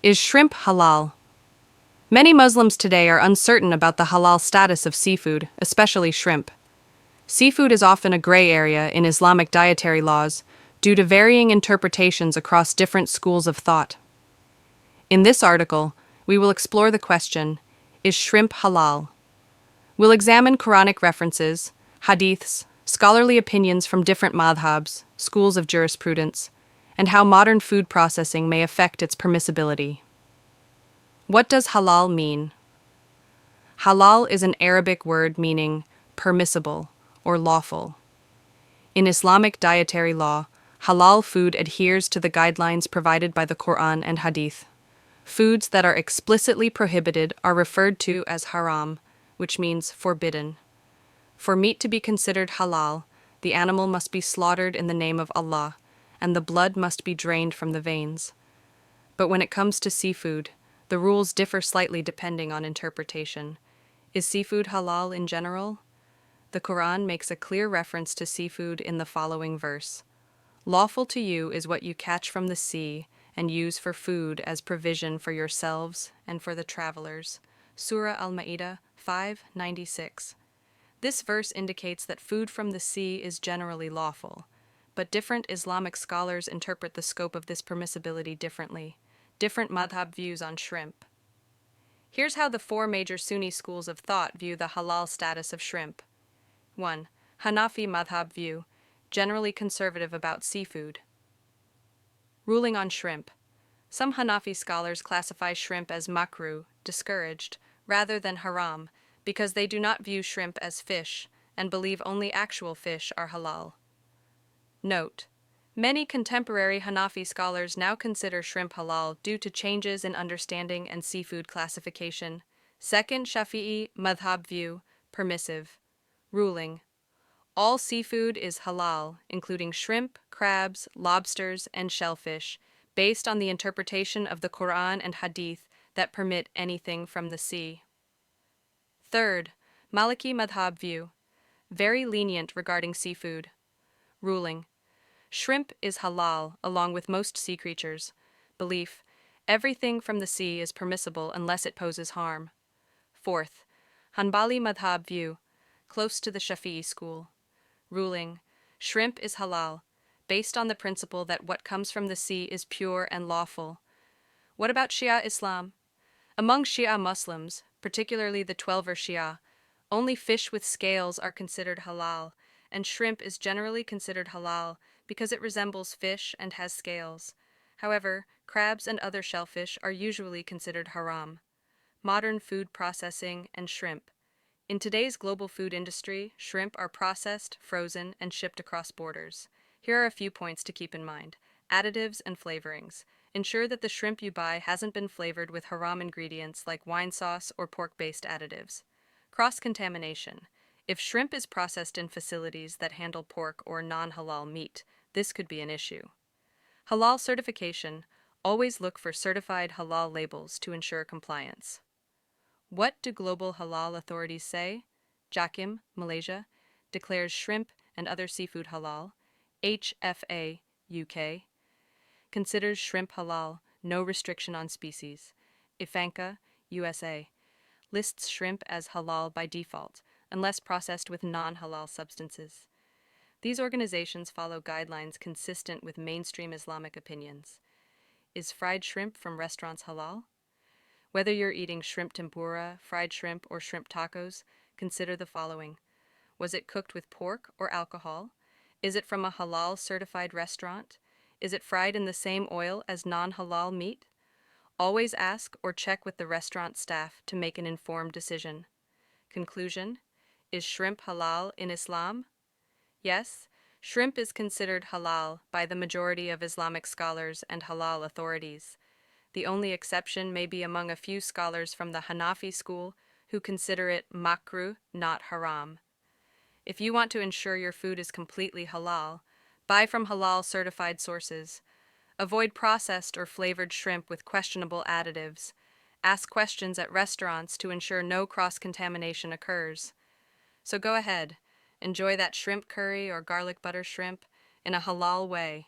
Is shrimp halal? Many Muslims today are uncertain about the halal status of seafood, especially shrimp. Seafood is often a gray area in Islamic dietary laws due to varying interpretations across different schools of thought. In this article, we will explore the question, is shrimp halal? We'll examine Quranic references, Hadiths, scholarly opinions from different madhabs, schools of jurisprudence, and how modern food processing may affect its permissibility. What does halal mean? Halal is an Arabic word meaning permissible or lawful. In Islamic dietary law, halal food adheres to the guidelines provided by the Quran and Hadith. Foods that are explicitly prohibited are referred to as haram, which means forbidden. For meat to be considered halal, the animal must be slaughtered in the name of Allah, and the blood must be drained from the veins. But when it comes to seafood, the rules differ slightly depending on interpretation. Is seafood halal in general? The Quran makes a clear reference to seafood in the following verse. Lawful to you is what you catch from the sea and use for food as provision for yourselves and for the travelers. Surah Al-Ma'idah 5:96. This verse indicates that food from the sea is generally lawful, but different Islamic scholars interpret the scope of this permissibility differently. Different madhab views on shrimp. Here's how the four major Sunni schools of thought view the halal status of shrimp. 1. Hanafi madhab view, generally conservative about seafood. Ruling on shrimp. Some Hanafi scholars classify shrimp as makruh, discouraged, rather than haram, because they do not view shrimp as fish and believe only actual fish are halal. Note: many contemporary Hanafi scholars now consider shrimp halal due to changes in understanding and seafood classification. Second Shafi'i madhab view, permissive. Ruling: all seafood is halal, including shrimp, crabs, lobsters, and shellfish, based on the interpretation of the Quran and Hadith that permit anything from the sea. Third, Maliki madhab view, very lenient regarding seafood. Ruling: shrimp is halal along with most sea creatures. Belief: everything from the sea is permissible unless it poses harm. Fourth, Hanbali madhab view, close to the Shafi'i school. Ruling: shrimp is halal, based on the principle that what comes from the sea is pure and lawful. What about Shia Islam? Among Shia Muslims, particularly the Twelver Shia, only fish with scales are considered halal, and shrimp is generally considered halal because it resembles fish and has scales. However, crabs and other shellfish are usually considered haram. Modern food processing and shrimp. In today's global food industry, shrimp are processed, frozen, and shipped across borders. Here are a few points to keep in mind. Additives and flavorings. Ensure that the shrimp you buy hasn't been flavored with haram ingredients like wine sauce or pork-based additives. Cross-contamination. If shrimp is processed in facilities that handle pork or non-halal meat, this could be an issue. Halal certification. Always look for certified halal labels to ensure compliance. What do global halal authorities say? JAKIM, Malaysia, declares shrimp and other seafood halal. HFA, UK, considers shrimp halal, no restriction on species. IFANCA, USA, lists shrimp as halal by default, unless processed with non-halal substances. These organizations follow guidelines consistent with mainstream Islamic opinions. Is fried shrimp from restaurants halal? Whether you're eating shrimp tempura, fried shrimp, or shrimp tacos, consider the following. Was it cooked with pork or alcohol? Is it from a halal certified restaurant? Is it fried in the same oil as non-halal meat? Always ask or check with the restaurant staff to make an informed decision. Conclusion: is shrimp halal in Islam? Yes, shrimp is considered halal by the majority of Islamic scholars and halal authorities. The only exception may be among a few scholars from the Hanafi school who consider it makruh, not haram. If you want to ensure your food is completely halal, buy from halal certified sources. Avoid processed or flavored shrimp with questionable additives. Ask questions at restaurants to ensure no cross-contamination occurs. So go ahead, enjoy that shrimp curry or garlic butter shrimp in a halal way.